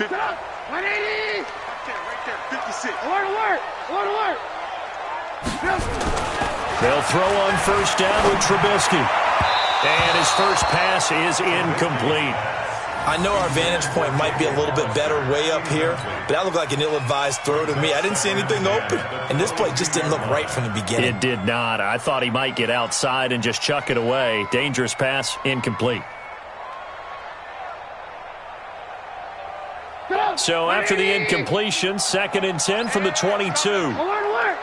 180. Right there, 56. Alert. They'll throw on first down with Trubisky. And his first pass is incomplete. I know our vantage point might be a little bit better way up here, but that looked like an ill-advised throw to me. I didn't see anything open, and this play just didn't look right from the beginning. It did not. I thought he might get outside and just chuck it away. Dangerous pass, incomplete. So after the incompletion, 2nd and 10 from the 22. Alert.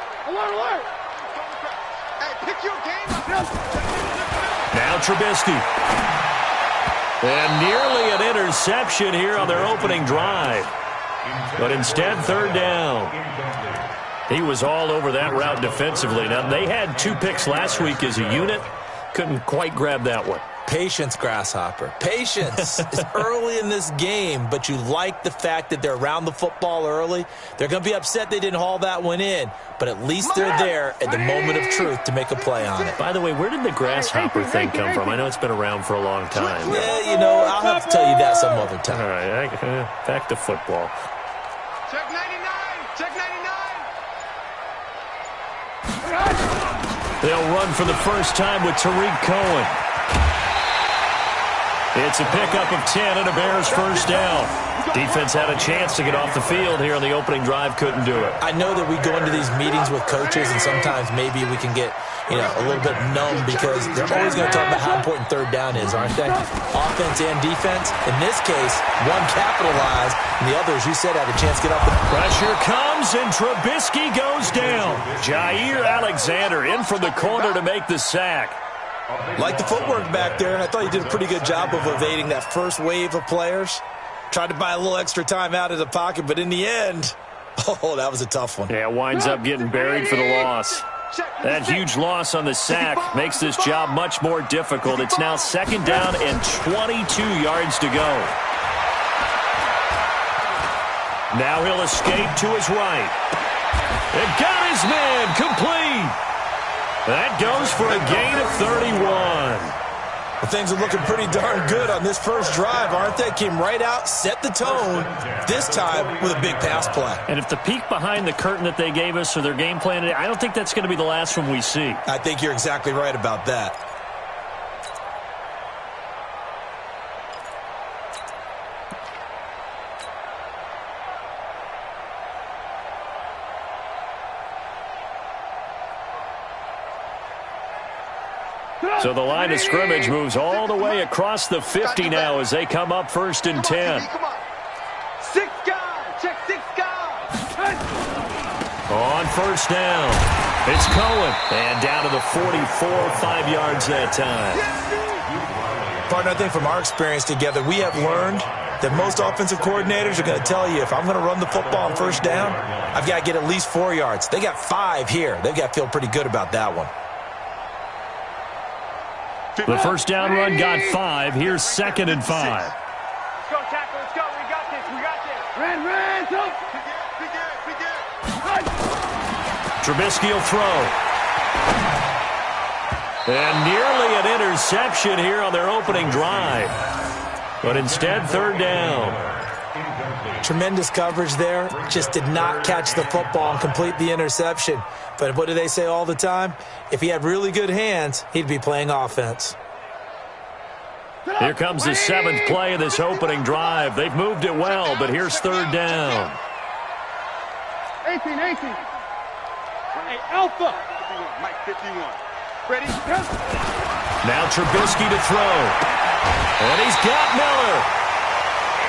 Hey, pick your game up. Now Trubisky. And nearly an interception here on their opening drive. But instead, 3rd down. He was all over that route defensively. Now, they had 2 picks last week as a unit. Couldn't quite grab that one. Patience, Grasshopper. Patience. It's early in this game, but you like the fact that they're around the football early. They're going to be upset they didn't haul that one in, but at least they're there at the moment of truth to make a play on it. By the way, where did the Grasshopper thing come from? I know it's been around for a long time. Yeah, you know, I'll have to tell you that some other time. All right, back to football. Check 99. They'll run for the first time with Tariq Cohen. It's a pickup of 10 and a Bears first down. Defense had a chance to get off the field here on the opening drive, couldn't do it. I know that we go into these meetings with coaches, and sometimes maybe we can get, a little bit numb because they're always going to talk about how important 3rd down is, aren't they? Offense and defense. In this case, one capitalized, and the other, as you said, had a chance to get off the... Pressure comes, and Trubisky goes down. JAYCya260's in from the corner to make the sack. Like the footwork back there, and I thought he did a pretty good job of evading that first wave of players. Tried to buy a little extra time out of the pocket, but in the end, that was a tough one. Yeah, winds up getting buried for the loss. That huge loss on the sack makes this job much more difficult. It's now 2nd down and 22 yards to go. Now he'll escape to his right. And got his man complete. That goes for a gain of 31. Well, things are looking pretty darn good on this first drive, aren't they? Came right out, set the tone, this time with a big pass play. And if the peek behind the curtain that they gave us or their game plan, I don't think that's going to be the last one we see. I think you're exactly right about that. So the line of scrimmage moves all the way across the 50 now as they come up 1st and 10. 6 guys. Check 6 guys. On first down, it's Cohen. And down to the 44, 5 yards that time. Partner, I think from our experience together, we have learned that most offensive coordinators are going to tell you, if I'm going to run the football on first down, I've got to get at least 4 yards. They got 5 here. They've got to feel pretty good about that one. The first down run got 5. Here's 2nd and 5. Let's go, tackle. Let's go. We got this. Ran. Trubisky will throw. And nearly an interception here on their opening drive. But instead, 3rd down. Tremendous coverage there. Just did not catch the football and complete the interception. But what do they say all the time? If he had really good hands, he'd be playing offense. Here comes the 7th play of this opening drive. They've moved it well, but here's 3rd down. 18. Hey, Alpha. Mike 51. Ready? Now Trubisky to throw. And he's got Miller.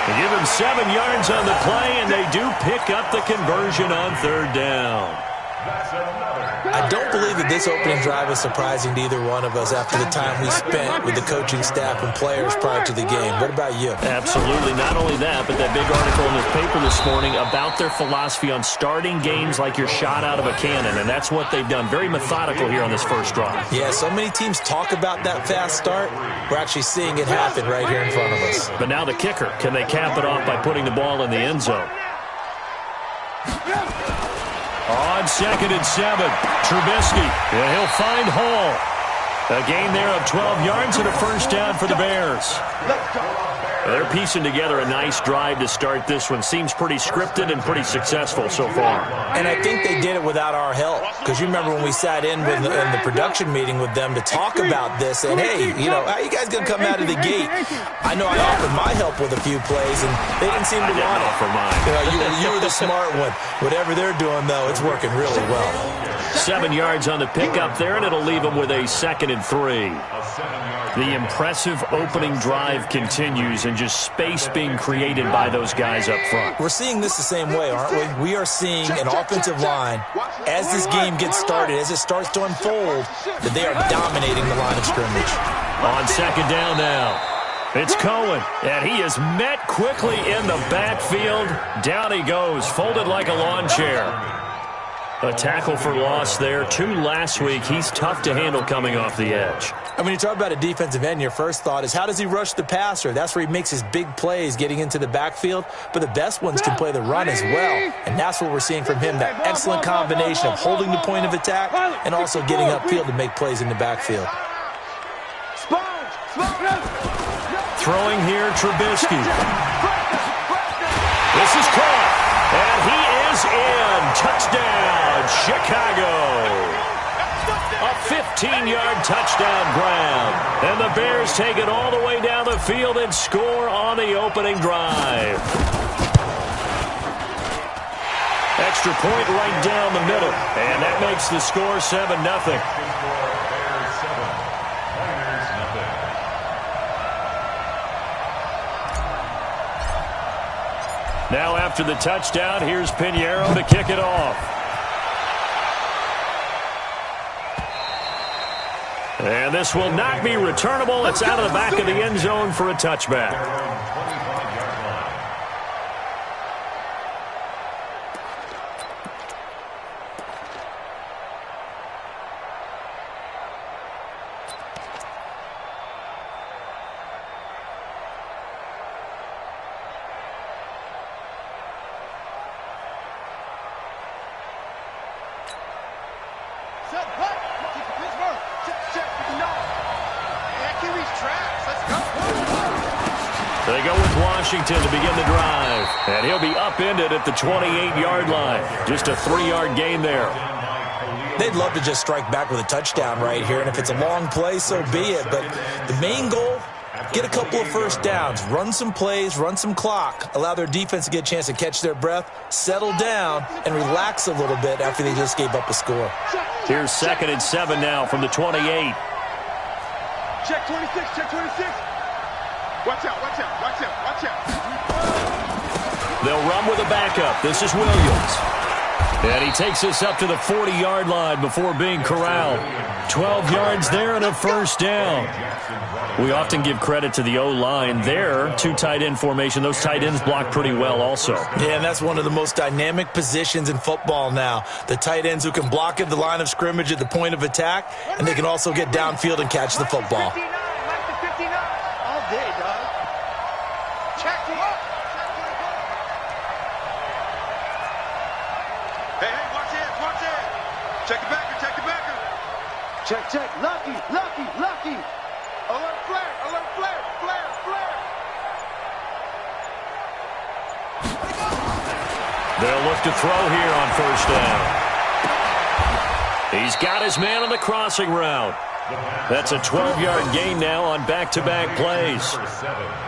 They give him 7 yards on the play, and they do pick up the conversion on 3rd down. I don't believe that this opening drive is surprising to either one of us after the time we spent with the coaching staff and players prior to the game. What about you? Absolutely. Not only that, but that big article in the paper this morning about their philosophy on starting games like you're shot out of a cannon, and that's what they've done. Very methodical here on this first drive. Yeah, so many teams talk about that fast start. We're actually seeing it happen right here in front of us. But now the kicker. Can they cap it off by putting the ball in the end zone? On 2nd and 7, Trubisky, and he'll find Hall. A gain there of 12 yards and a first down for the Bears. They're piecing together a nice drive to start this one. Seems pretty scripted and pretty successful so far. And I think they did it without our help. Because you remember when we sat in the production meeting with them to talk about this, and hey, you know, how you guys going to come out of the gate? I know I offered my help with a few plays, and they didn't seem to want it. Offer mine. You were the smart one. Whatever they're doing, though, it's working really well. 7 yards on the pickup there, and it'll leave them with a 2nd and 3. The impressive opening drive continues, and just space being created by those guys up front. We're seeing this the same way, aren't we? We are seeing an offensive line, as this game gets started, as it starts to unfold, that they are dominating the line of scrimmage. On 2nd down now, it's Cohen, and he is met quickly in the backfield. Down he goes, folded like a lawn chair. A tackle for loss there. 2 last week. He's tough to handle coming off the edge. And when you talk about a defensive end, your first thought is, how does he rush the passer? That's where he makes his big plays getting into the backfield. But the best ones can play the run as well. And that's what we're seeing from him, that excellent combination of holding the point of attack and also getting upfield to make plays in the backfield. Throwing here, Trubisky. This is caught. And he is in. Touchdown, Chicago. A 15-yard touchdown grab. And the Bears take it all the way down the field and score on the opening drive. Extra point right down the middle. And that makes the score 7-0. Now after the touchdown, here's Pinheiro to kick it off. And this will not be returnable. It's out of the back of the end zone for a touchback. They go with Washington to begin the drive. And he'll be upended at the 28-yard line. Just a 3-yard gain there. They'd love to just strike back with a touchdown right here. And if it's a long play, so be it. But the main goal, get a couple of first downs, run some plays, run some clock, allow their defense to get a chance to catch their breath, settle down, and relax a little bit after they just gave up a score. Here's 2nd and 7 now from the 28. Check 26, check 26. Watch out, watch out, watch out, watch out. They'll run with a backup. This is Williams. And he takes us up to the 40-yard line before being corralled. 12 yards there and a first down. We often give credit to the O-line there. 2 tight end formation. Those tight ends block pretty well also. Yeah, and that's one of the most dynamic positions in football now. The tight ends who can block at the line of scrimmage at the point of attack, and they can also get downfield and catch the football. All day, dog. Check him up. Hey, watch it, watch it. Check the backer, check the backer. Check, check. Lucky, lucky, lucky. Alert flare, alert flare, flare, flare. They'll look to throw here on first down. He's got his man on the crossing route. That's a 12-yard gain now on back-to-back plays.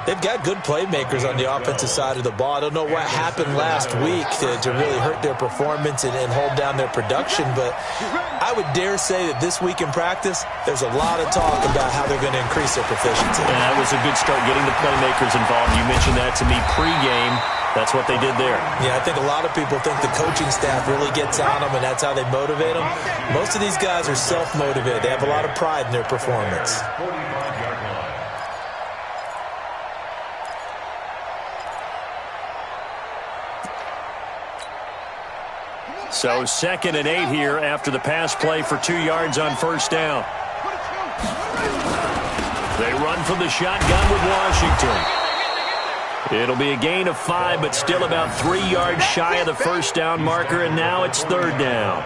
They've got good playmakers on the offensive side of the ball. I don't know what happened last week to really hurt their performance and hold down their production, but I would dare say that this week in practice, there's a lot of talk about how they're going to increase their proficiency. Yeah, that was a good start getting the playmakers involved. You mentioned that to me pregame. That's what they did there. Yeah, I think a lot of people think the coaching staff really gets on them, and that's how they motivate them. Most of these guys are self-motivated. They have a lot of pride in their performance. So 2nd and 8 here after the pass play for 2 yards on first down. They run from the shotgun with Washington. It'll be a gain of 5, but still about 3 yards shy of the first down marker, and now it's 3rd down.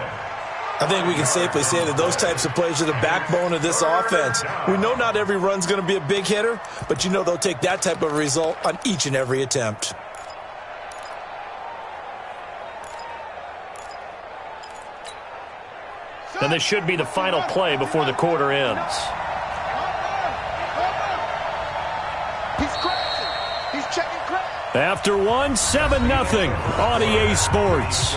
I think we can safely say that those types of plays are the backbone of this offense. We know not every run's going to be a big hitter, but you know they'll take that type of result on each and every attempt. And this should be the final play before the quarter ends. He's crashing. He's checking crash. After one, 7-0 on EA Sports.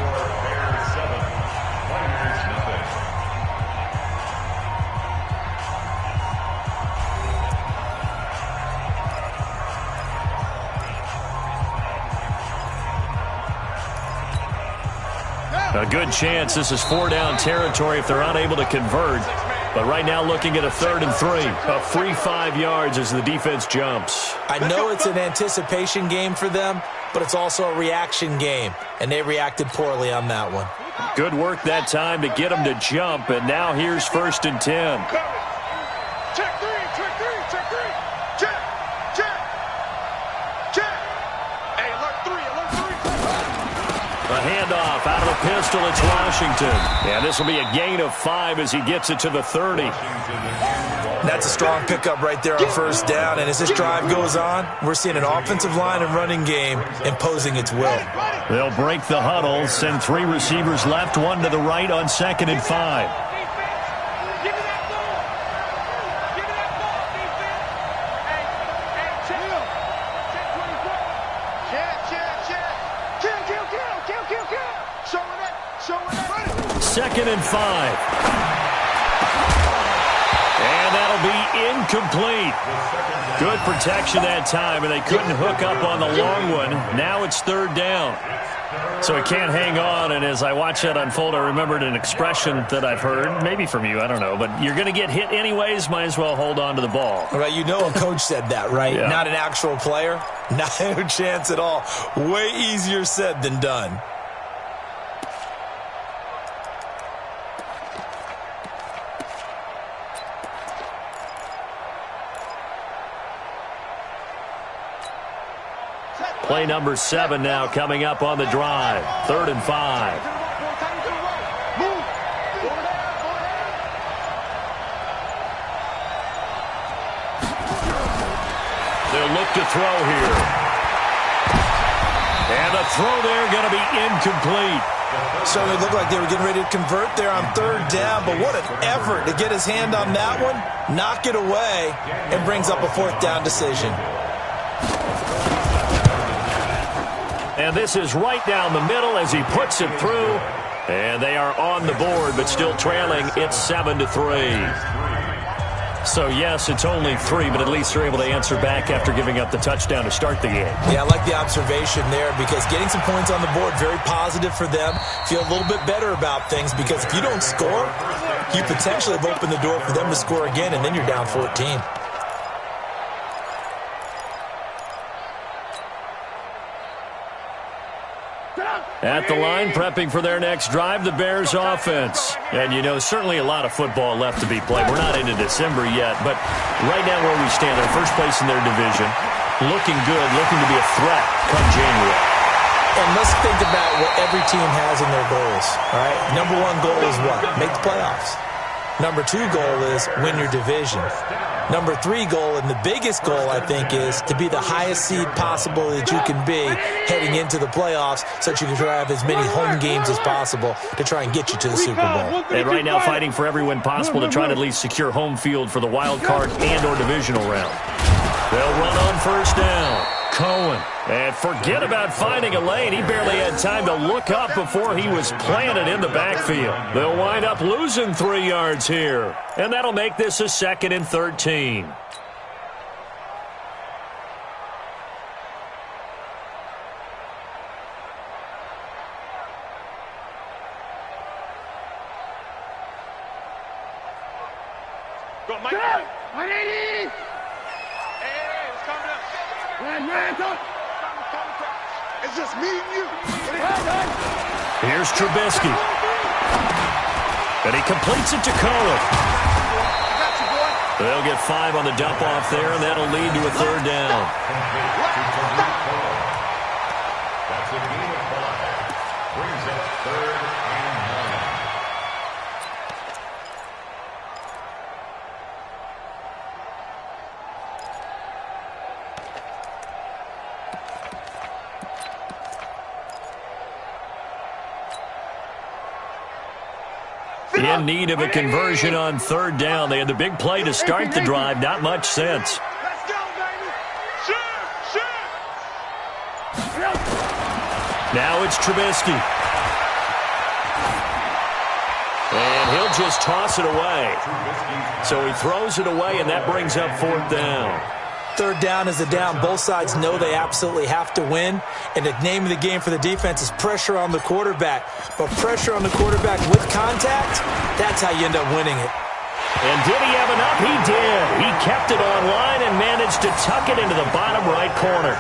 A good chance this is 4-down territory if they're unable to convert. But right now looking at a 3rd and 3. A free 5 yards as the defense jumps. I know it's an anticipation game for them, but it's also a reaction game. And they reacted poorly on that one. Good work that time to get them to jump. And now here's 1st and 10. Check 3, check 3, check 3. Check, check, check. Hey, alert 3, alert 3. A handoff out of the pistol. It's Washington. And this will be a gain of 5 as he gets it to the 30. That's a strong pickup right there on 1st down. And as this drive goes on, we're seeing an offensive line and running game imposing its will. They'll break the huddle, send 3 receivers left, 1 to the right on 2nd and 5. Second and 5. And that'll be incomplete. Good protection that time, and they couldn't hook up on the long one. Now it's 3rd down. So he can't hang on, and as I watch that unfold, I remembered an expression that I've heard, maybe from you, I don't know, but you're going to get hit anyways, might as well hold on to the ball. Right, you know a coach said that, right? Yeah. Not an actual player. Not a chance at all. Way easier said than done. Play number 7 now coming up on the drive. 3rd and 5. They'll look to throw here. And the throw there going to be incomplete. Certainly looked like they were getting ready to convert there on 3rd down, but what an effort to get his hand on that one, knock it away, and brings up a 4th down decision. And this is right down the middle as he puts it through. And they are on the board, but still trailing. It's 7-3. So, yes, it's only 3, but at least they're able to answer back after giving up the touchdown to start the game. Yeah, I like the observation there because getting some points on the board, very positive for them. Feel a little bit better about things because if you don't score, you potentially have opened the door for them to score again, and then you're down 14. At the line, prepping for their next drive, the Bears offense. And, you know, certainly a lot of football left to be played. We're not into December yet, but right now where we stand, they're first place in their division. Looking good, looking to be a threat come January. And let's think about what every team has in their goals, all right? Number 1 goal is what? Make the playoffs. Number 2 goal is win your division. Number 3 goal, and the biggest goal, I think, is to be the highest seed possible that you can be heading into the playoffs so that you can have as many home games as possible to try and get you to the Super Bowl. And right now fighting for every win possible to try to at least secure home field for the wild card and or divisional round. They'll run on 1st down. Cohen. And forget about finding a lane. He barely had time to look up before he was planted in the backfield. They'll wind up losing 3 yards here. And that'll make this a 2nd and 13. Go, Mike. 180. Hey, it's coming up. It's just me and you. Here's Trubisky. And he completes it to Cohen. They'll get 5 on the dump off there, and that'll lead to a 3rd down. In need of a conversion on third down. They had the big play to start the drive. Not much sense. Let's go, baby. Shoot. Now it's Trubisky. And he'll just toss it away. So he throws it away, and that brings up fourth down. Third down is a down. Both sides know they absolutely have to win. And the name of the game for the defense is pressure on the quarterback. But pressure on the quarterback with contact, that's how you end up winning it. And did he have enough? He did. He kept it online and managed to tuck it into the bottom right corner.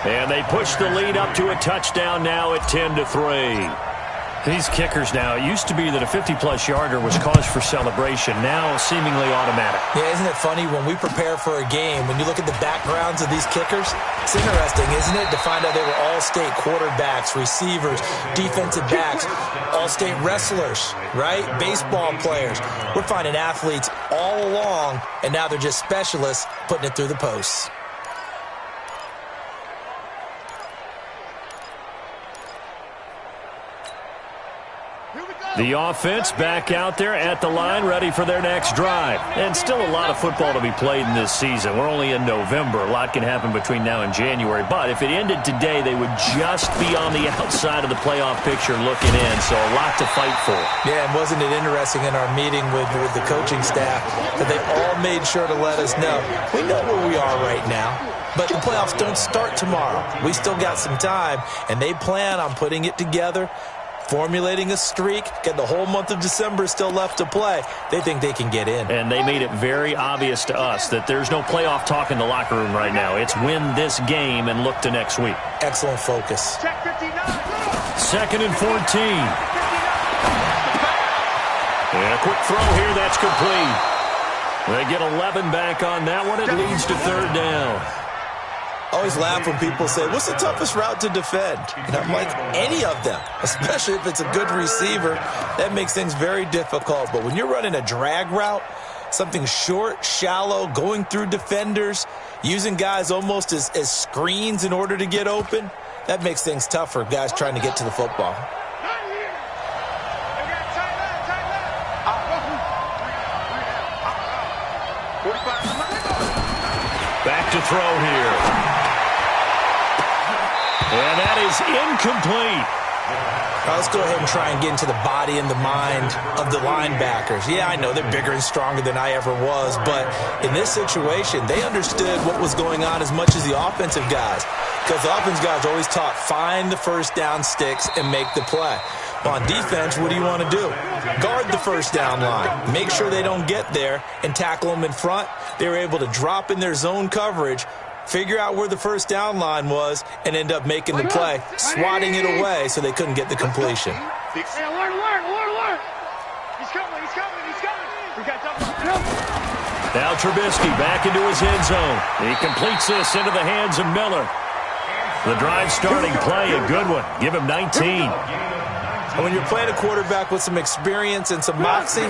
And they push the lead up to a touchdown now at 10-3. These kickers now, it used to be that a 50-plus yarder was cause for celebration. Now seemingly automatic. Yeah, isn't it funny when we prepare for a game, when you look at the backgrounds of these kickers, it's interesting, isn't it, to find out they were all-state quarterbacks, receivers, defensive backs, all-state wrestlers, right? Baseball players. We're finding athletes all along, and now they're just specialists putting it through the posts. The offense back out there at the line, ready for their next drive. And still a lot of football to be played in this season. We're only in November. A lot can happen between now and January. But if it ended today, they would just be on the outside of the playoff picture looking in. So a lot to fight for. Yeah, and wasn't it interesting in our meeting with the coaching staff that they all made sure to let us know, we know where we are right now. But the playoffs don't start tomorrow. We still got some time, and they plan on putting it together, formulating a streak, get the whole month of December still left to play. They think they can get in. And they made it very obvious to us that there's no playoff talk in the locker room right now. It's win this game and look to next week. Excellent focus. Check 59. 2nd and 14. And a quick throw here, that's complete. They get 11 back on that one. It leads to third down. I always laugh when people say, what's the toughest route to defend? And I'm like, any of them, especially if it's a good receiver. That makes things very difficult. But when you're running a drag route, something short, shallow, going through defenders, using guys almost as screens in order to get open, that makes things tough for guys trying to get to the football. Back to throw here. And that is incomplete. Now let's go ahead and try and get into the body and the mind of the linebackers. Yeah, I know they're bigger and stronger than I ever was, but in this situation, they understood what was going on as much as the offensive guys. Because the offensive guys always taught, find the first down sticks and make the play. On defense, what do you want to do? Guard the first down line. Make sure they don't get there and tackle them in front. They were able to drop in their zone coverage, figure out where the first down line was, and end up making the play, swatting it away so they couldn't get the completion. Hey, alert. He's coming. We got double. Now Trubisky back into his end zone. He completes this into the hands of Miller. The drive starting play, a good one. Give him 19. And when you're playing a quarterback with some experience and some moxie,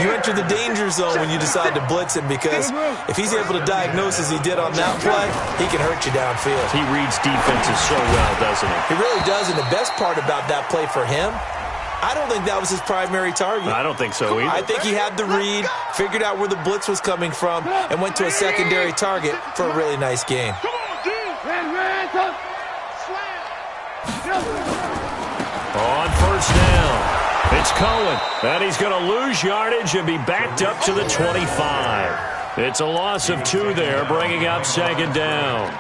you enter the danger zone when you decide to blitz him, because if he's able to diagnose as he did on that play, he can hurt you downfield. He reads defenses so well, doesn't he? He really does, and the best part about that play for him, I don't think that was his primary target. I don't think so either. I think he had the read, figured out where the blitz was coming from, and went to a secondary target for a really nice game. Come on, dude. Slam. On first down, it's Cohen. And he's going to lose yardage and be backed up to the 25. It's a loss of 2 there, bringing up second down.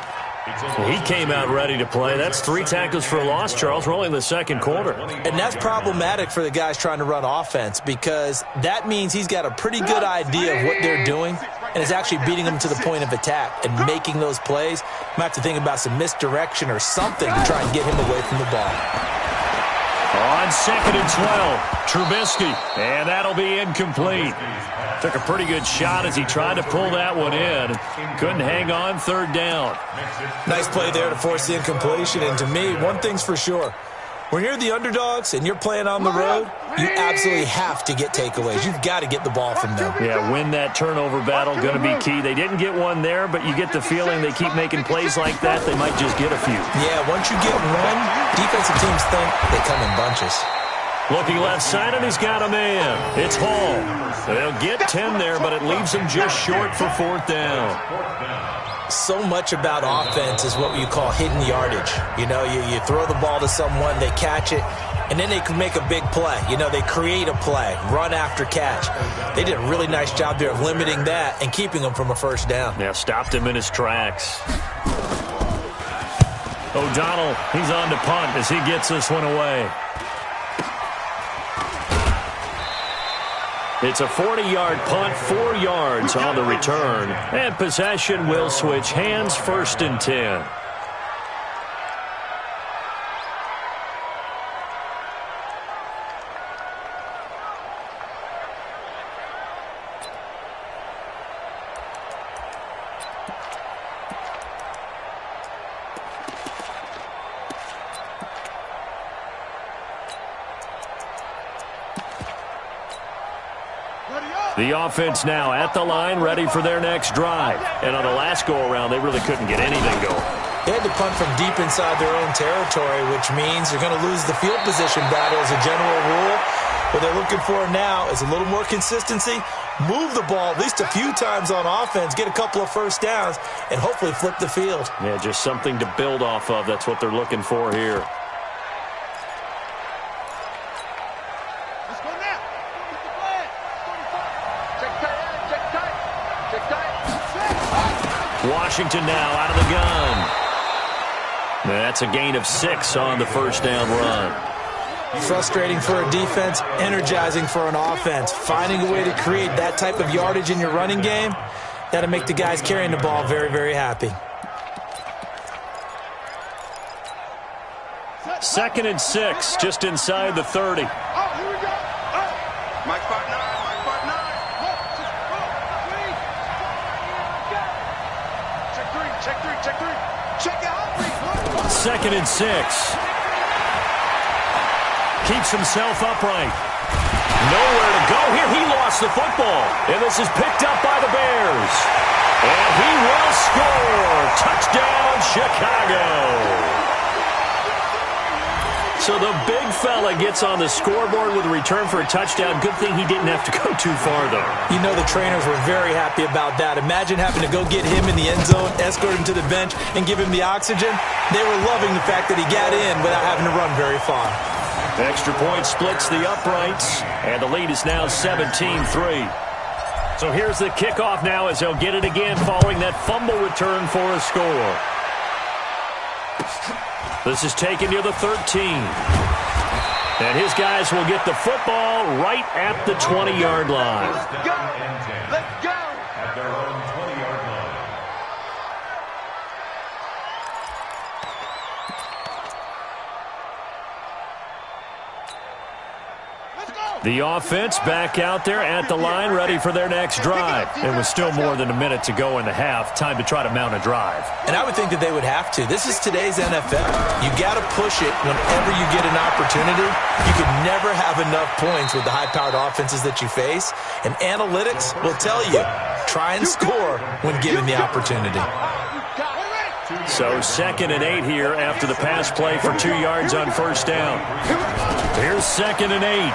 He came out ready to play. That's 3 tackles for a loss, Charles. We're only in the second quarter. And that's problematic for the guys trying to run offense, because that means he's got a pretty good idea of what they're doing and is actually beating them to the point of attack and making those plays. Might have to think about some misdirection or something to try and get him away from the ball. On 2nd and 12, Trubisky, and that'll be incomplete. Took a pretty good shot as he tried to pull that one in. Couldn't hang on, third down. Nice play there to force the incompletion. And to me, one thing's for sure. When you're the underdogs and you're playing on the road, you absolutely have to get takeaways. You've got to get the ball from them. Yeah, win that turnover battle, going to be key. They didn't get one there, but you get the feeling they keep making plays like that, they might just get a few. Yeah, once you get one, defensive teams think they come in bunches. Looking left side, and he's got a man. It's Hall. They'll get 10 there, but it leaves them just short for 4th down. So much about offense is what you call hidden yardage. You know, you throw the ball to someone, they catch it, and then they can make a big play. You know, they create a play, run after catch. They did a really nice job there of limiting that and keeping him from a 1st down. Yeah, stopped him in his tracks. O'Donnell, he's on to punt as he gets this one away. It's a 40-yard punt, 4 yards on the return. And possession will switch hands, 1st and 10. The offense now at the line, ready for their next drive. And on the last go-around, they really couldn't get anything going. They had to punt from deep inside their own territory, which means they're going to lose the field position battle as a general rule. What they're looking for now is a little more consistency, move the ball at least a few times on offense, get a couple of 1st downs, and hopefully flip the field. Yeah, just something to build off of. That's what they're looking for here. Washington now out of the gun. That's a gain of 6 on the 1st down run. Frustrating for a defense, energizing for an offense. Finding a way to create that type of yardage in your running game, that'll make the guys carrying the ball very, very happy. 2nd and 6, just inside the 30. Mike 5-9. Check 3. Check out 3. 2nd and 6. Keeps himself upright. Nowhere to go here. He lost the football. And this is picked up by the Bears. And he will score. Touchdown, Chicago. So the big fella gets on the scoreboard with a return for a touchdown. Good thing he didn't have to go too far, though. You know the trainers were very happy about that. Imagine having to go get him in the end zone, escort him to the bench, and give him the oxygen. They were loving the fact that he got in without having to run very far. Extra point splits the uprights, and the lead is now 17-3. So here's the kickoff now as they'll get it again following that fumble return for a score. This is taken near the 13. And his guys will get the football right at the 20-yard line. Let's go! Let's go! At their own 20-yard line. The offense back out there at the line, ready for their next drive. And with still more than a minute to go in the half, time to try to mount a drive. And I would think that they would have to. This is today's NFL. You got to push it whenever you get an opportunity. You can never have enough points with the high-powered offenses that you face. And analytics will tell you, try and score when given the opportunity. So 2nd and 8 here after the pass play for 2 yards on 1st down. Here's 2nd and 8.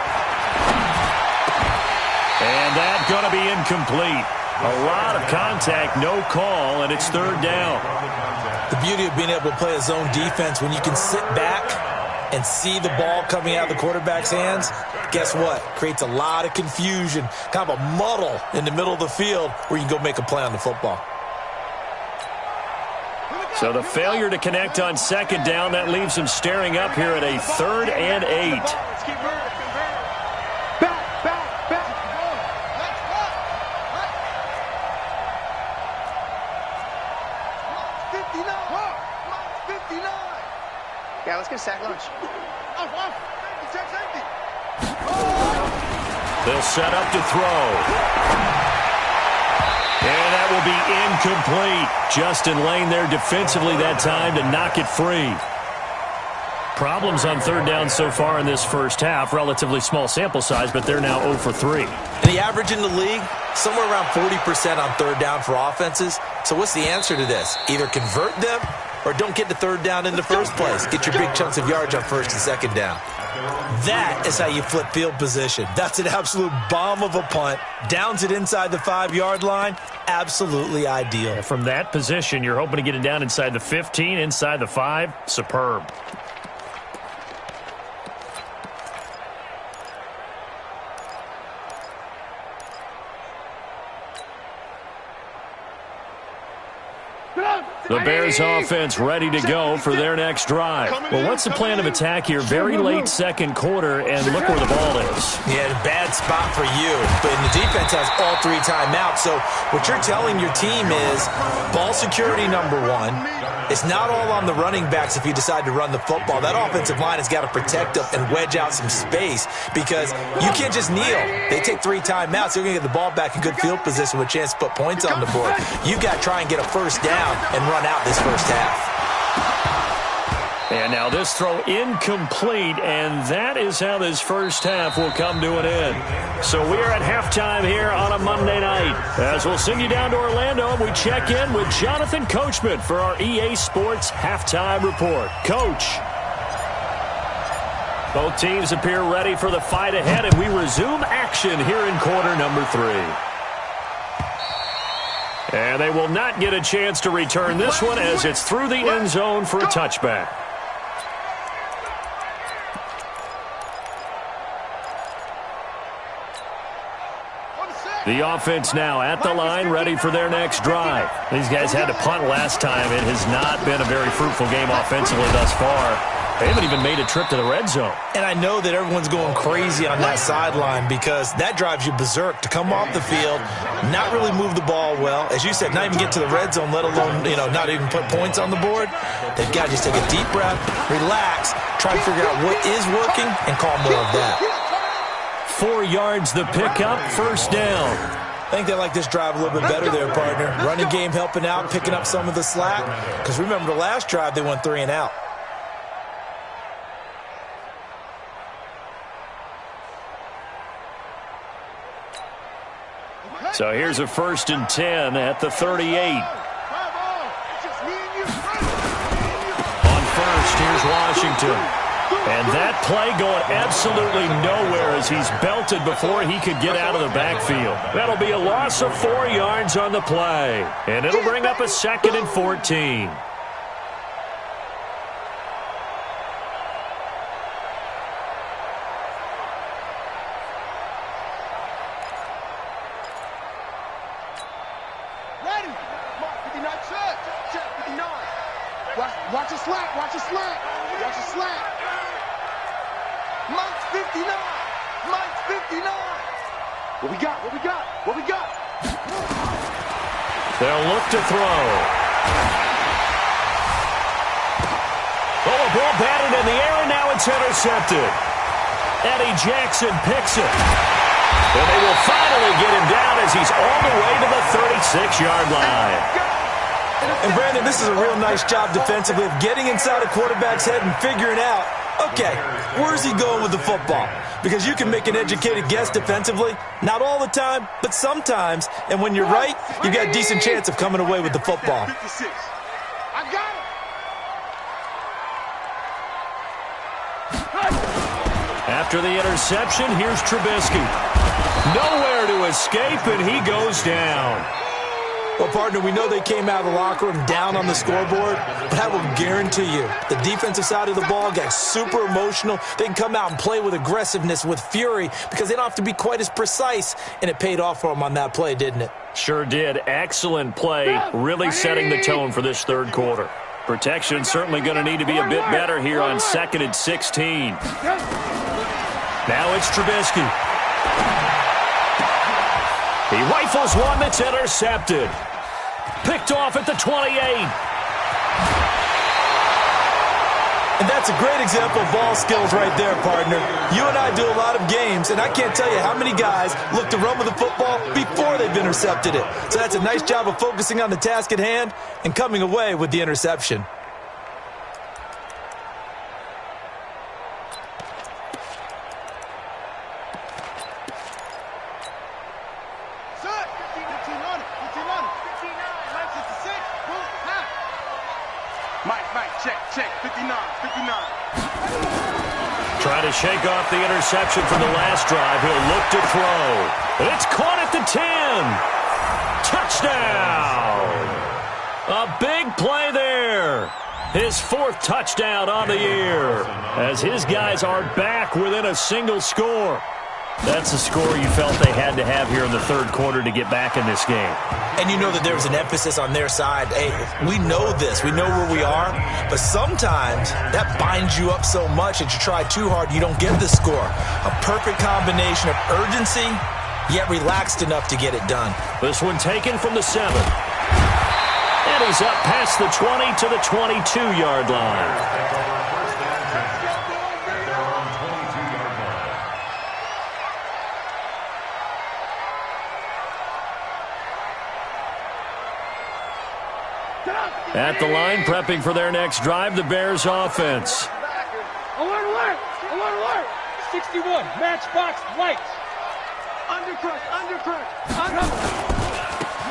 And that's going to be incomplete. A lot of contact, no call, and it's 3rd down. The beauty of being able to play a zone defense when you can sit back and see the ball coming out of the quarterback's hands, guess what? Creates a lot of confusion, kind of a muddle in the middle of the field where you can go make a play on the football. So the failure to connect on 2nd down, that leaves him staring up here at a 3rd and 8. Yeah, let's get a sack lunch. They'll set up to throw. And that will be incomplete. Justin Lane there defensively that time to knock it free. Problems on 3rd down so far in this first half. Relatively small sample size, but they're now 0 for 3. And the average in the league, somewhere around 40% on 3rd down for offenses. So what's the answer to this? Either convert them or don't get the 3rd down in the first place. Get your big chunks of yards on 1st and 2nd down. That is how you flip field position. That's an absolute bomb of a punt. Downs it inside the 5-yard line. Absolutely ideal. From that position, you're hoping to get it down inside the 15, inside the 5. Superb. The Bears offense ready to go for their next drive. Well, what's the plan of attack here? Very late second quarter, and look where the ball is. Yeah, bad spot for you. But the defense has all 3 timeouts. So what you're telling your team is ball security number 1. It's not all on the running backs if you decide to run the football. That offensive line has got to protect them and wedge out some space because you can't just kneel. They take 3 timeouts. They're going to get the ball back in good field position with a chance to put points on the board. You've got to try and get a first down and run out this first half. And now this throw incomplete, and that is how this first half will come to an end. So we are at halftime here on a Monday night. As we'll send you down to Orlando, and we check in with Jonathan Coachman for our EA Sports Halftime Report. Coach. Both teams appear ready for the fight ahead, and we resume action here in quarter number 3. And they will not get a chance to return this one as it's through the end zone for a touchback. The offense now at the line, ready for their next drive. These guys had to punt last time. It has not been a very fruitful game offensively thus far. They haven't even made a trip to the red zone. And I know that everyone's going crazy on that sideline because that drives you berserk to come off the field, not really move the ball well. As you said, not even get to the red zone, let alone, not even put points on the board. They've got to just take a deep breath, relax, try to figure out what is working, and call more of that. 4 yards the pickup, first down. I think they like this drive a little bit better there, partner. Running game helping out, picking up some of the slack. Because remember the last drive, they went 3 and out. So here's a 1st and 10 at the 38. On first, here's Washington. And that play going absolutely nowhere as he's belted before he could get out of the backfield. That'll be a loss of 4 yards on the play. And it'll bring up a 2nd and 14. Watch a slant, watch a slant, watch a slant. Mike's 59, Mike's 59. What we got, what we got, what we got? They'll look to throw. Oh, a ball batted in the air, and now it's intercepted. Eddie Jackson picks it. And they will finally get him down as he's all the way to the 36-yard line. And, Brandon, this is a real nice job defensively of getting inside a quarterback's head and figuring out, okay, where's he going with the football? Because you can make an educated guess defensively, not all the time, but sometimes. And when you're right, you've got a decent chance of coming away with the football. I got it. After the interception, here's Trubisky. Nowhere to escape, and he goes down. Well, partner, we know they came out of the locker room down on the scoreboard, but I will guarantee you the defensive side of the ball got super emotional. They can come out and play with aggressiveness, with fury, because they don't have to be quite as precise, and it paid off for them on that play, didn't it? Sure did. Excellent play, really setting the tone for this third quarter. Protection certainly going to need to be a bit better here on 2nd and 16. Now it's Trubisky. He rifles one that's intercepted. Picked off at the 28. And that's a great example of ball skills right there, partner. You and I do a lot of games, and I can't tell you how many guys look to run with the football before they've intercepted it. So that's a nice job of focusing on the task at hand and coming away with the interception. Trying to shake off the interception from the last drive. He'll look to throw. It's caught at the 10. Touchdown! A big play there. His 4th touchdown on the year as his guys are back within a single score. That's a score you felt they had to have here in the 3rd quarter to get back in this game. And you know that there was an emphasis on their side. Hey, we know this. We know where we are. But sometimes that binds you up so much that you try too hard, you don't get the score. A perfect combination of urgency, yet relaxed enough to get it done. This one taken from the 7. And he's up past the 20 to the 22-yard line. At the line, prepping for their next drive, the Bears offense. Alert, alert! Alert, alert! 61, matchbox lights. Undercrush.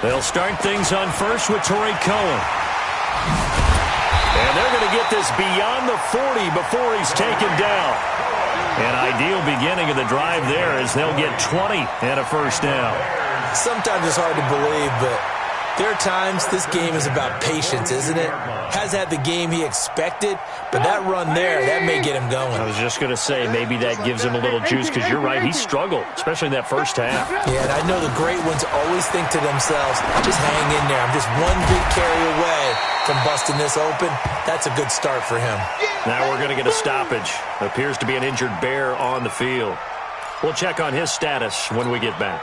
They'll start things on first with Torrey Cohen. And they're going to get this beyond the 40 before he's taken down. An ideal beginning of the drive there as they'll get 20 and a first down. Sometimes it's hard to believe, but there are times this game is about patience, isn't it? Has had the game he expected, but that run there, that may get him going. I was just going to say, maybe that gives him a little juice, because you're right, he struggled, especially in that first half. Yeah, and I know the great ones always think to themselves, just hang in there. I'm just one big carry away from busting this open. That's a good start for him. Now we're going to get a stoppage. Appears to be an injured Bear on the field. We'll check on his status when we get back.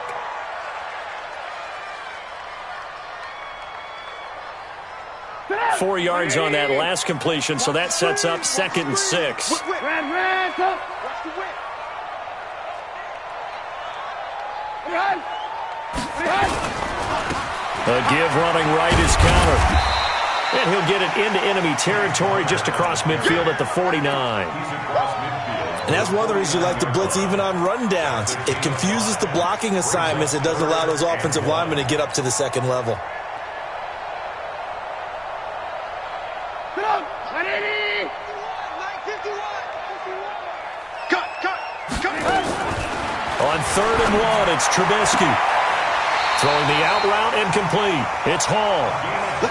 Four yards on that last completion, so that sets up 2nd and 6. Watch the whip. A give running right is countered. And he'll get it into enemy territory just across midfield at the 49. And that's one of the reasons you like to blitz even on rundowns. It confuses the blocking assignments. It doesn't allow those offensive linemen to get up to the 2nd level. On 3rd and 1, it's Trubisky. Throwing the out route incomplete. It's Hall.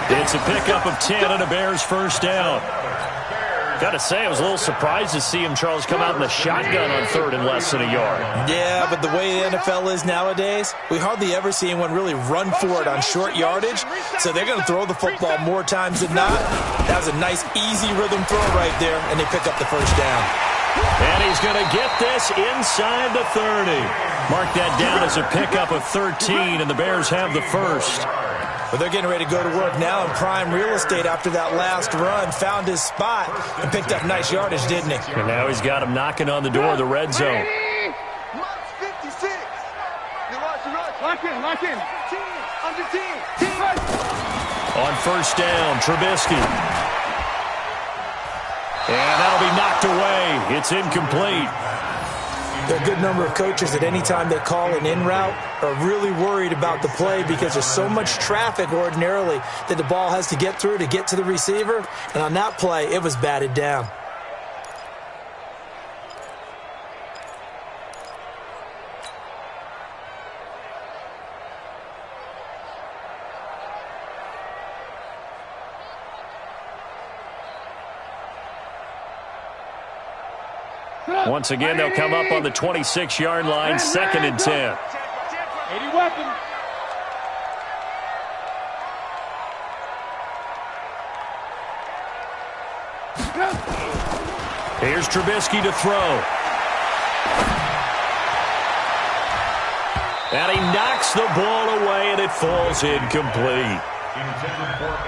It's a pickup of 10 and a Bears first down. Got to say, I was a little surprised to see him, Charles, come out in the shotgun on 3rd and less than a yard. Yeah, but the way the NFL is nowadays, we hardly ever see anyone really run for it on short yardage, so they're going to throw the football more times than not. That was a nice, easy rhythm throw right there, and they pick up the first down. And he's going to get this inside the 30. Mark that down as a pickup of 13, and the Bears have the first. But they're getting ready to go to work now in prime real estate after that last run. Found his spot and picked up nice yardage, didn't he? And now he's got him knocking on the door of the red zone. Lock in. Under 10. On first down, Trubisky. And that'll be knocked away. It's incomplete. There are a good number of coaches at any time they call an in route are really worried about the play because there's so much traffic ordinarily that the ball has to get through to get to the receiver. And on that play, it was batted down. Once again, they'll come up on the 26-yard line, 2nd and 10. 80 weapon. Here's Trubisky to throw. And he knocks the ball away, and it falls incomplete.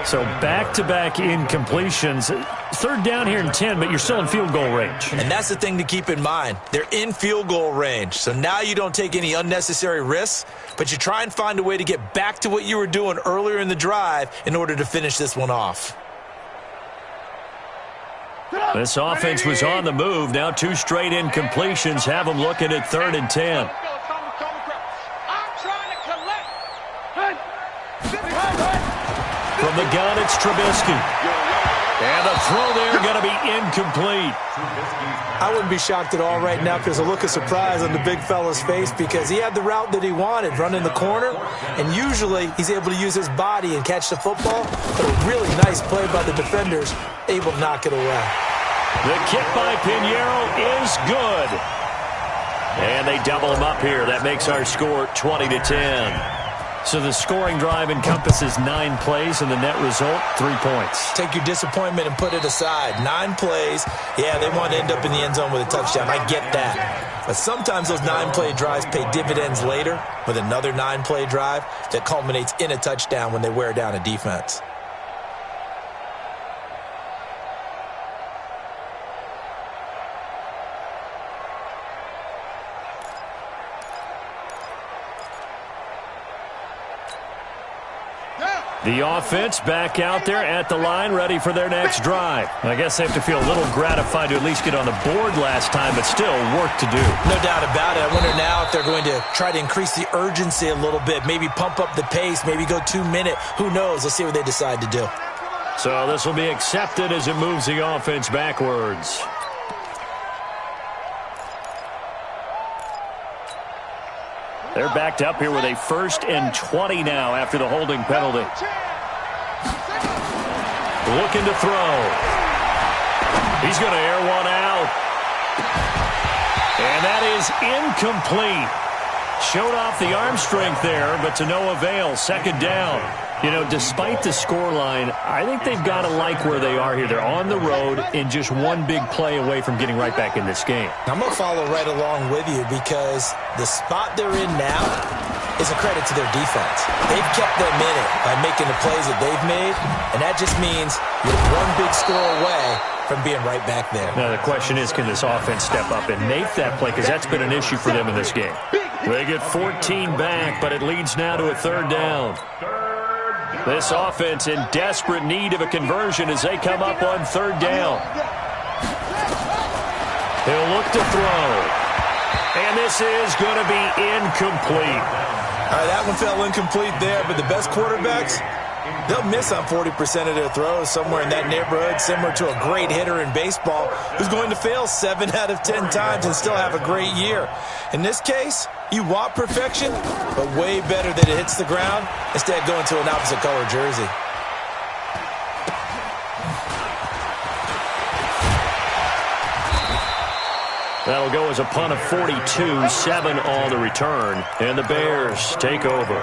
So back-to-back incompletions. 3rd down here and 10, but you're still in field goal range. And that's the thing to keep in mind. They're in field goal range. So now you don't take any unnecessary risks, but you try and find a way to get back to what you were doing earlier in the drive in order to finish this one off. This offense was on the move. Now 2 straight incompletions have them looking at 3rd and 10. From the gun, it's Trubisky. And the throw there going to be incomplete. I wouldn't be shocked at all right now because a look of surprise on the big fella's face because he had the route that he wanted, running the corner, and usually he's able to use his body and catch the football, but a really nice play by the defenders, able to knock it away. The kick by Pinheiro is good. And they double him up here. That makes our score 20-10. So the scoring drive encompasses 9 plays, and the net result, 3 points. Take your disappointment and put it aside. 9 plays. Yeah, they want to end up in the end zone with a touchdown. I get that. But sometimes those 9-play drives pay dividends later with another 9-play drive that culminates in a touchdown when they wear down a defense. The offense back out there at the line, ready for their next drive. I guess they have to feel a little gratified to at least get on the board last time, but still work to do. No doubt about it. I wonder now if they're going to try to increase the urgency a little bit, maybe pump up the pace, maybe go 2-minute. Who knows? Let's see what they decide to do. So this will be accepted as it moves the offense backwards. They're backed up here with a 1st and 20 now after the holding penalty. Looking to throw. He's going to air one out. And that is incomplete. Showed off the arm strength there, but to no avail. 2nd down. You know, despite the scoreline, I think they've got to like where they are here. They're on the road and just one big play away from getting right back in this game. I'm going to follow right along with you because the spot they're in now is a credit to their defense. They've kept them in it by making the plays that they've made, and that just means you're one big score away from being right back there. Now, the question is, can this offense step up and make that play? Because that's been an issue for them in this game. They get 14 back, but it leads now to a 3rd down. This offense in desperate need of a conversion as they come up on 3rd down. He'll look to throw. And this is going to be incomplete. All right, that one fell incomplete there, but the best quarterbacks, they'll miss on 40% of their throws, somewhere in that neighborhood, similar to a great hitter in baseball who's going to fail 7 out of 10 times and still have a great year. In this case, you want perfection, but way better that it hits the ground instead of going to an opposite color jersey. That'll go as a punt of 42, 7 on the return, and the Bears take over.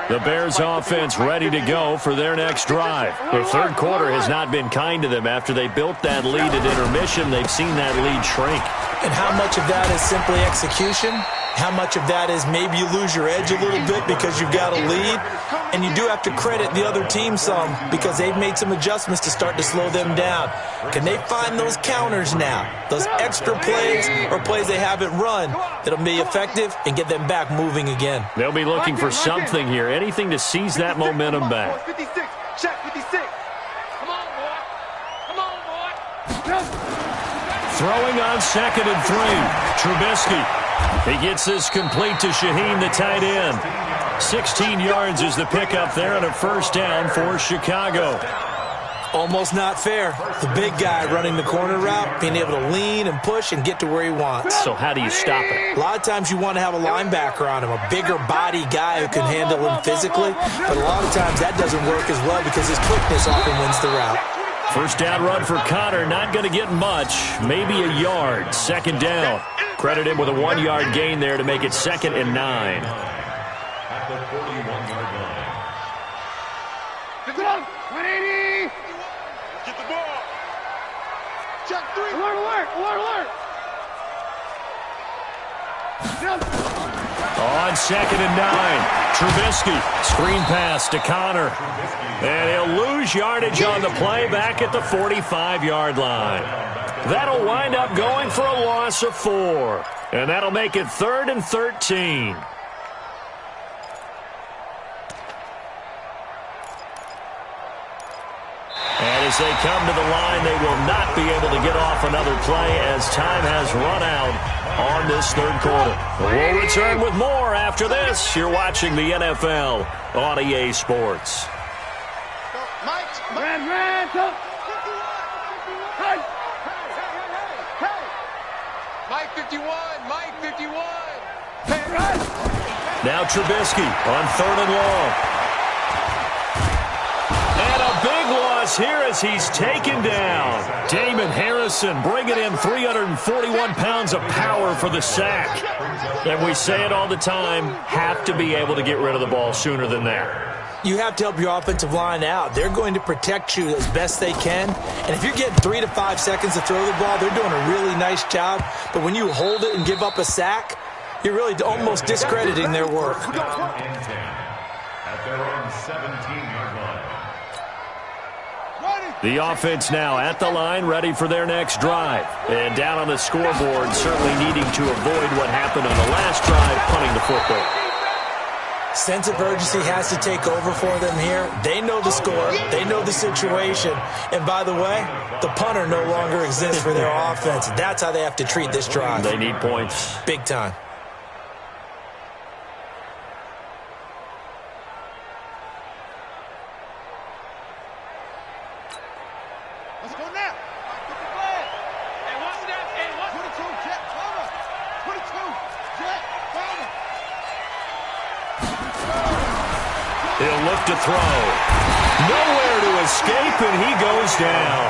The Bears offense ready to go for their next drive. The 3rd quarter has not been kind to them. After they built that lead at intermission, they've seen that lead shrink. And how much of that is simply execution? How much of that is maybe you lose your edge a little bit because you've got a lead? And you do have to credit the other team some because they've made some adjustments to start to slow them down. Can they find those counters now? Those extra plays or plays they haven't run that'll be effective and get them back moving again? They'll be looking for something here, anything to seize that momentum back. 56, check 56. Come on, boy. Come on, boy. Throwing on 2nd and 3. Trubisky. He gets this complete to Shaheen, the tight end. 16 yards is the pickup there and a 1st down for Chicago. Almost not fair. The big guy running the corner route, being able to lean and push and get to where he wants. So how do you stop it? A lot of times you want to have a linebacker on him, a bigger body guy who can handle him physically, but a lot of times that doesn't work as well because his quickness often wins the route. 1st down run for Connor, not going to get much, maybe a yard. 2nd down. Credit him with a 1-yard gain there to make it 2nd and 9. At the 41-yard line. 180. Get the ball. Check 3. Alert, alert, alert, alert. On 2nd and 9, Trubisky, screen pass to Connor. And he'll lose yardage on the play back at the 45-yard line. That'll wind up going for a loss of 4. And that'll make it 3rd and 13. And As they come to the line, they will not be able to get off another play as time has run out on this third quarter. We'll return with more after this. You're watching the NFL on EA Sports. Mike 51, Mike 51. Now Trubisky on 3rd and long. And a big loss here as he's taken down. Damon Harrison bringing in 341 pounds of power for the sack. And we say it all the time, have to be able to get rid of the ball sooner than that. You have to help your offensive line out. They're going to protect you as best they can. And if you're getting 3 to 5 seconds to throw the ball, they're doing a really nice job. But when you hold it and give up a sack, you're really almost discrediting their work. At their own 17-yard line. The offense now at the line, ready for their next drive. And down on the scoreboard, certainly needing to avoid what happened on the last drive, punting the football. Sense of urgency has to take over for them here. They know the score. They know the situation. And by the way, the punter no longer exists for their offense. That's how they have to treat this drive. They need points. Big time. Let's go now. Hey, what's that? Hey, what's 22, Jet, cover. 22, Jet, cover. He'll look to throw. Nowhere to escape, and he goes down.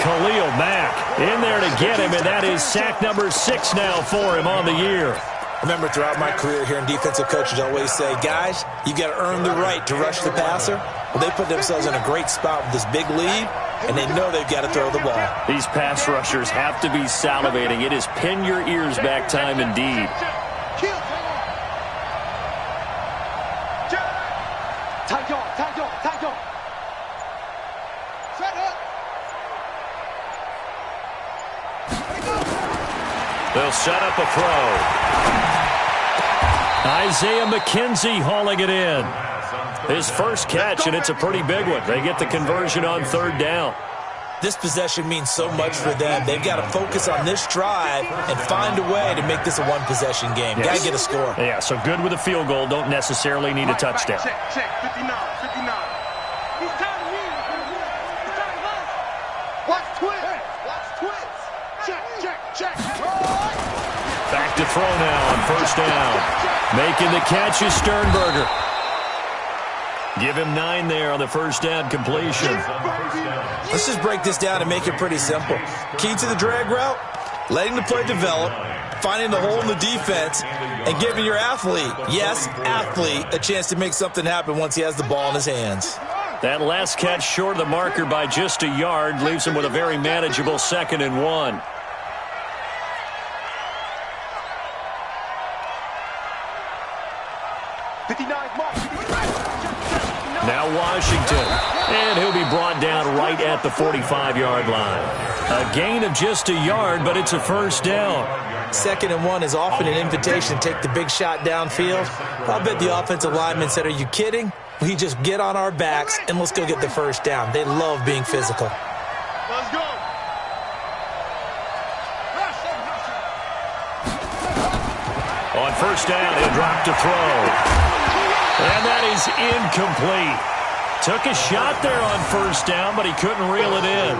Khalil Mack in there to get him, and that is sack number 6 now for him on the year. Remember, throughout my career here in defensive coaches, I always say, guys, you got to earn the right to rush the passer. Well, they put themselves in a great spot with this big lead, and they know they've got to throw the ball. These pass rushers have to be salivating. It is pin your ears back time indeed. They'll set up a throw. Isaiah McKenzie hauling it in. His first catch, and it's a pretty big one. They get the conversion on 3rd down. This possession means so much for them. They've got to focus on this drive and find a way to make this a one-possession game. Yes. Got to get a score. Yeah, so good with a field goal. Don't necessarily need a touchdown. Check, 59, 59. He's tired of you. He's tired of us. Watch twist. Watch twist. Check. Back to throw now on 1st down. Making the catch is Sternberger. Give him 9 there on the 1st down completion. Let's just break this down and make it pretty simple. Key to the drag route, letting the play develop, finding the hole in the defense, and giving your athlete, yes, athlete, a chance to make something happen once he has the ball in his hands. That last catch short of the marker by just a yard leaves him with a very manageable 2nd and 1. Now Washington, and he'll be brought down right at the 45-yard line. A gain of just a yard, but it's a 1st down. 2nd and 1 is often an invitation to take the big shot downfield. I bet the offensive lineman said, are you kidding? We just get on our backs and let's go get the 1st down. They love being physical. Let's go. On 1st down, he'll drop to throw. And that is incomplete. Took a shot there on 1st down, but he couldn't reel it in.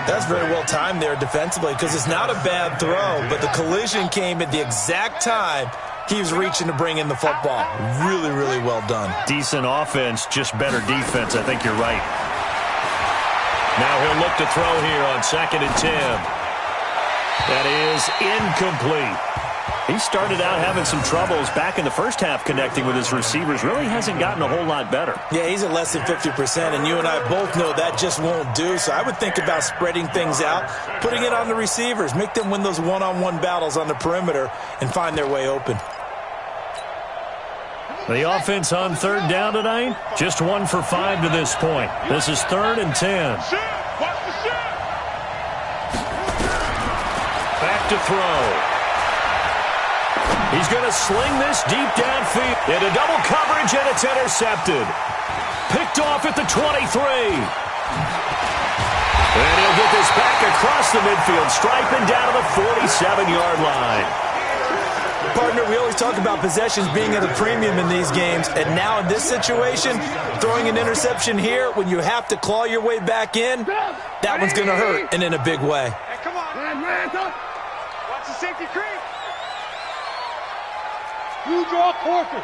That's very well timed there defensively because it's not a bad throw, but the collision came at the exact time he was reaching to bring in the football. Really, really well done. Decent offense, just better defense. I think you're right. Now he'll look to throw here on 2nd and 10. That is incomplete. He started out having some troubles back in the first half connecting with his receivers. Really hasn't gotten a whole lot better. Yeah, he's at less than 50%, and you and I both know that just won't do. So I would think about spreading things out, putting it on the receivers, make them win those one-on-one battles on the perimeter and find their way open. The offense on 3rd down tonight, just 1 for 5 to this point. This is 3rd and 10. Back to throw. He's going to sling this deep downfield. Into double coverage, and it's intercepted. Picked off at the 23. across the midfield stripe and down to the 47-yard line. Partner, we always talk about possessions being at a premium in these games, and now in this situation, throwing an interception here when you have to claw your way back in, that one's going to hurt, and in a big way. Hey, come on. Watch the safety creep. You draw quarters.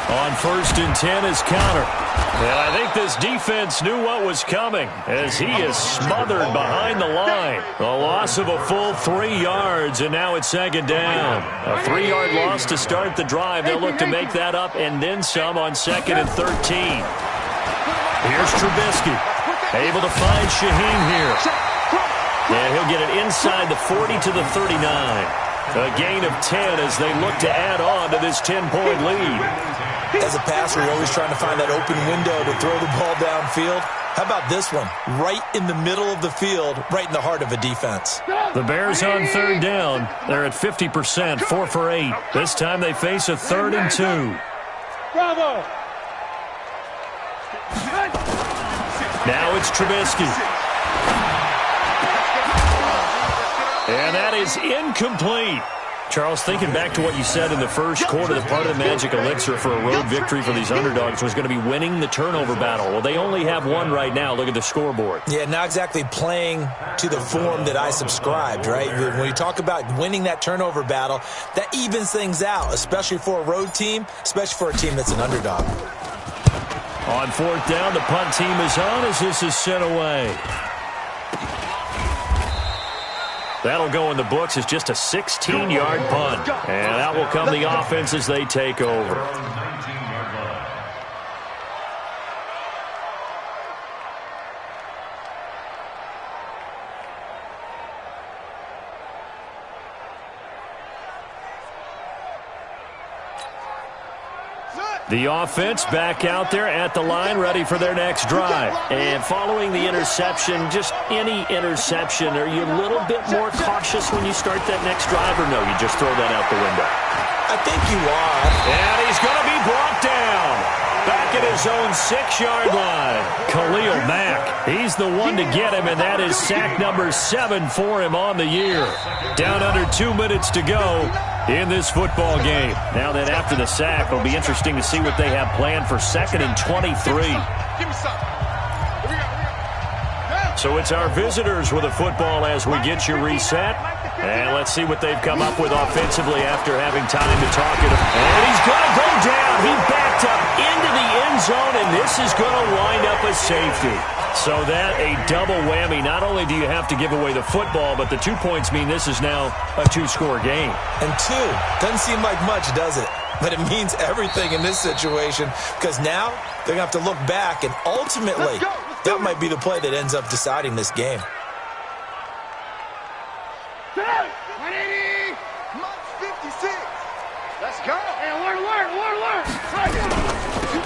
On 1st and 10 is counter. And I think this defense knew what was coming as he is smothered behind the line. A loss of a full 3 yards, and now it's 2nd down. A 3-yard loss to start the drive. They'll look to make that up and then some on 2nd and 13. Here's Trubisky. Able to find Shaheem here. And he'll get it inside the 40 to the 39. A gain of 10 as they look to add on to this 10-point lead. As a passer, you're always trying to find that open window to throw the ball downfield. How about this one? Right in the middle of the field, right in the heart of a defense. The Bears on 3rd down. They're at 50%, 4 for 8. This time they face a 3rd and 2. Bravo. Now it's Trubisky. And that is incomplete. Charles, thinking back to what you said in the first quarter, that part of the magic elixir for a road victory for these underdogs was going to be winning the turnover battle. Well, they only have one right now. Look at the scoreboard. Yeah, not exactly playing to the form that I subscribed, right? When you talk about winning that turnover battle, that evens things out, especially for a road team, especially for a team that's an underdog. On 4th down, the punt team is on as this is sent away. That'll go in the books as just a 16-yard punt. And that will come the offense as they take over. The offense back out there at the line, ready for their next drive. And following the interception, just any interception, are you a little bit more cautious when you start that next drive, or no, you just throw that out the window? I think you are. And he's going to be brought down. Back at his own 6-yard line. Khalil Mack, he's the one to get him, and that is sack number 7 for him on the year. Down under 2 minutes to go in this football game. Now then, after the sack, it'll be interesting to see what they have planned for 2nd and 23. So it's our visitors with a football as we get you reset. And let's see what they've come up with offensively after having time to talk it. And he's going to go down. He backed up into the end zone, and this is going to wind up a safety. So that a double whammy. Not only do you have to give away the football, but the 2 points mean this is now a 2-score game. And 2 doesn't seem like much, does it? But it means everything in this situation, because now they're going to have to look back, and ultimately that might be the play that ends up deciding this game. 180. Mark 56. Let's go. Hey, alert.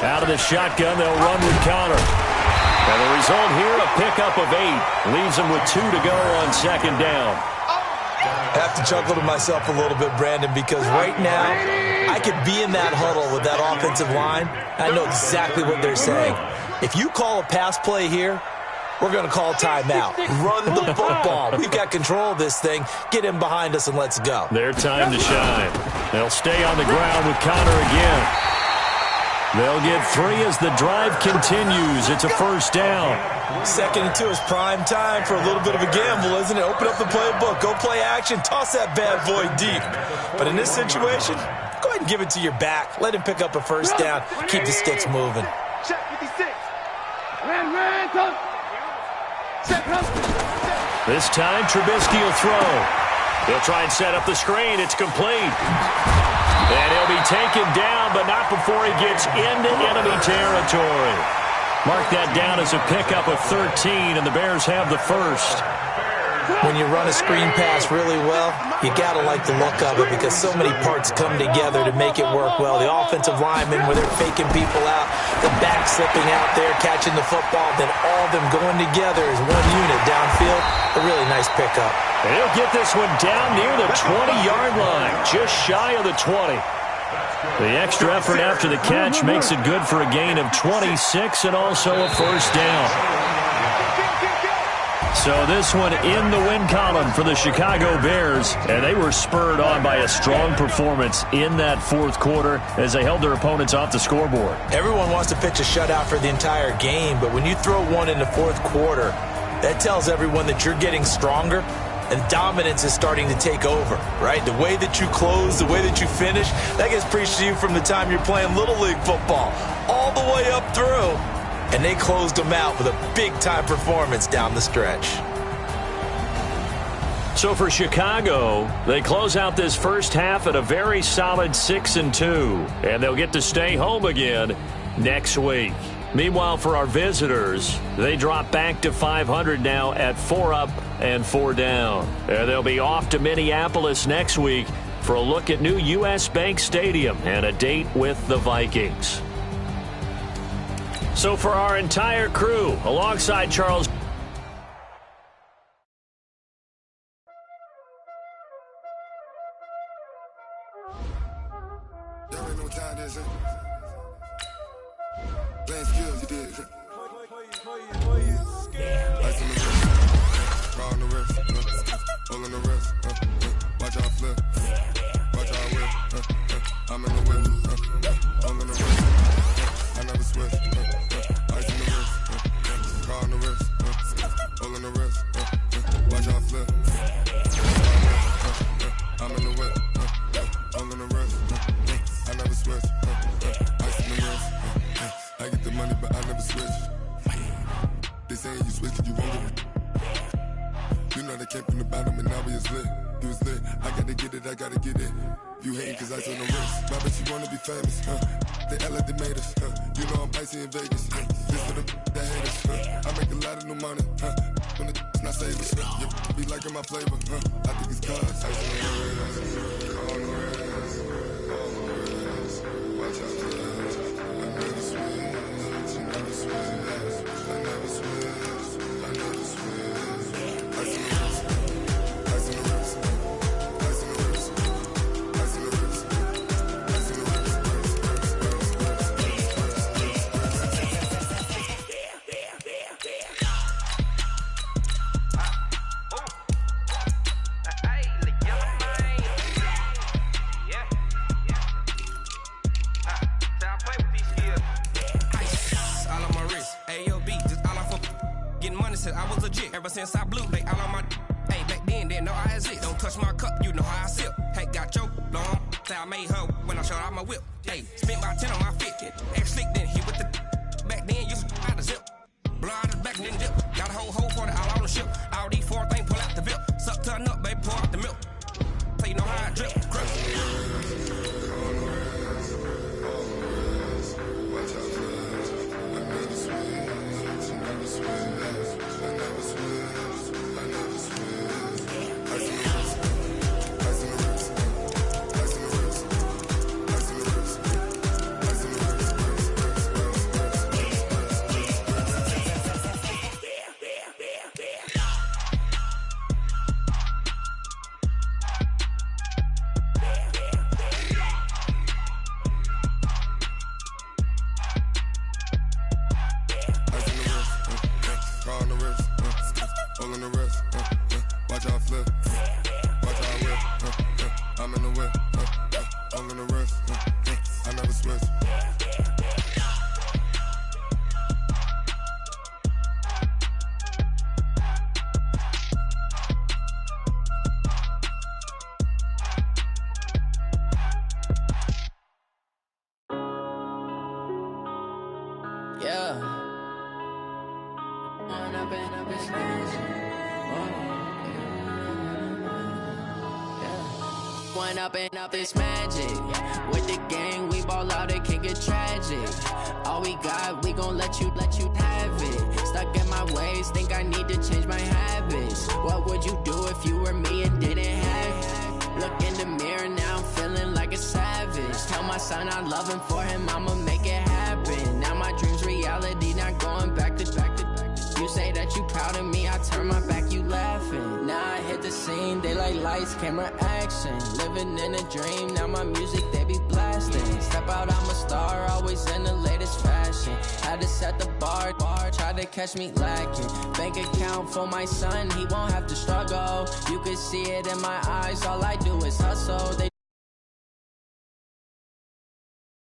Out of the shotgun, they'll run with counter. And the result here, a pickup of 8. Leaves them with 2 to go on 2nd down. I have to chuckle to myself a little bit, Brandon, because right now I could be in that huddle with that offensive line. I know exactly what they're saying. If you call a pass play here, we're going to call timeout. Run the football. We've got control of this thing. Get him behind us and let's go. Their time to shine. They'll stay on the ground with Connor again. They'll get 3 as the drive continues. It's a 1st down. 2nd and 2 is prime time for a little bit of a gamble, isn't it? Open up the playbook. Go play action. Toss that bad boy deep. But in this situation, go ahead and give it to your back. Let him pick up a 1st down. Keep the sticks moving. Check 56. This time, Trubisky will throw. He'll try and set up the screen. It's complete. And he'll be taken down, but not before he gets into enemy territory. Mark that down as a pickup of 13, and the Bears have the 1st. When you run a screen pass really well, you got to like the look of it because so many parts come together to make it work well. The offensive linemen, where they're faking people out, the back slipping out there, catching the football, then all of them going together as one unit downfield. A really nice pickup. And he'll get this one down near the 20-yard line, just shy of the 20. The extra effort after the catch makes it good for a gain of 26 and also a 1st down. So this one in the win column for the Chicago Bears, and they were spurred on by a strong performance in that fourth quarter as they held their opponents off the scoreboard. Everyone wants to pitch a shutout for the entire game, but when you throw one in the fourth quarter, that tells everyone that you're getting stronger and dominance is starting to take over, right? The way that you close, the way that you finish, that gets preached to you from the time you're playing Little League football all the way up through. And they closed them out with a big-time performance down the stretch. So for Chicago, they close out this first half at a very solid 6-2, and they'll get to stay home again next week. Meanwhile, for our visitors, they drop back to 500 now at 4 up and 4 down. And they'll be off to Minneapolis next week for a look at new U.S. Bank Stadium and a date with the Vikings. So for our entire crew, alongside Charles. There ain't no time, is it? Playing skills, you did. Ice on the wrist, car on the wrist, hole on the wrist, watch how I flip, watch how I whip, I'm in the whip, hole on the wrist, I never switch, ice on the wrist, car on the wrist, hole on the wrist, watch how I flip, I'm in the whip, hole on the wrist, I never switch, ice on the wrist, I get the money but I never switch. They saying you switch, you won't get it. You know they came from the bottom and now we is lit. You was lit, I gotta get it, I gotta get it. You hating cause I on the wrist. My bitch, you wanna be famous, They act like they made us, You know I'm icy in Vegas, This for the that hate us, I make a lot of new money, When the not savers, You be liking my flavor, I think it's cause I on the wrist, on the wrist, on the wrist. Watch out for this, I never switch, I never switch, I never switch, I never switch. Ice on the wrist, ice on the wrist, ice on the wrist, ice on the wrist, ice on the wrist. I was legit ever since I blew. They all on my hey back then didn't know I exist. Don't touch my cup, you know how I sip. Hey, got your long. Say I made her when I showed out my whip. Hey, spent about 10 on my fit. Ex slick then hit with the back then used to out the zip. Blow out the back then dip. Got a whole for the all on the ship. All these 4 things pull out the VIP. Suck to a nut, baby, pour out the milk. So you know how I drip. Crush. Watch out for this. I never switch, I never switch. I never switch, I never switch. Ice on the wrist, ice on the wrist, ice on the wrist, ice on the wrist, ice on the wrist. Car on the wrist, hole on the wrist, watch how I flip, watch how I whip, I'm in the whip, hole on the wrist, I never switch. Yeah. One up and up this magic. With the gang, we ball out, it can get tragic. All we got, we gon' let you have it. Stuck in my ways, think I need to change my habits. What would you do if you were me and didn't have it? Look in the mirror, now I'm feeling like a savage. Tell my son I love him, for him I'ma make it happen. Now my dream's reality, not going back to. You say that you proud of me, I turn my back, you laughing. Now I hit the scene, they like lights, camera, action. Living in a dream, now my music, they be blasting. Step out, I'm a star, always in the latest fashion. Had to set the bar, try to catch me lacking. Bank account for my son, he won't have to struggle. You can see it in my eyes, all I do is hustle.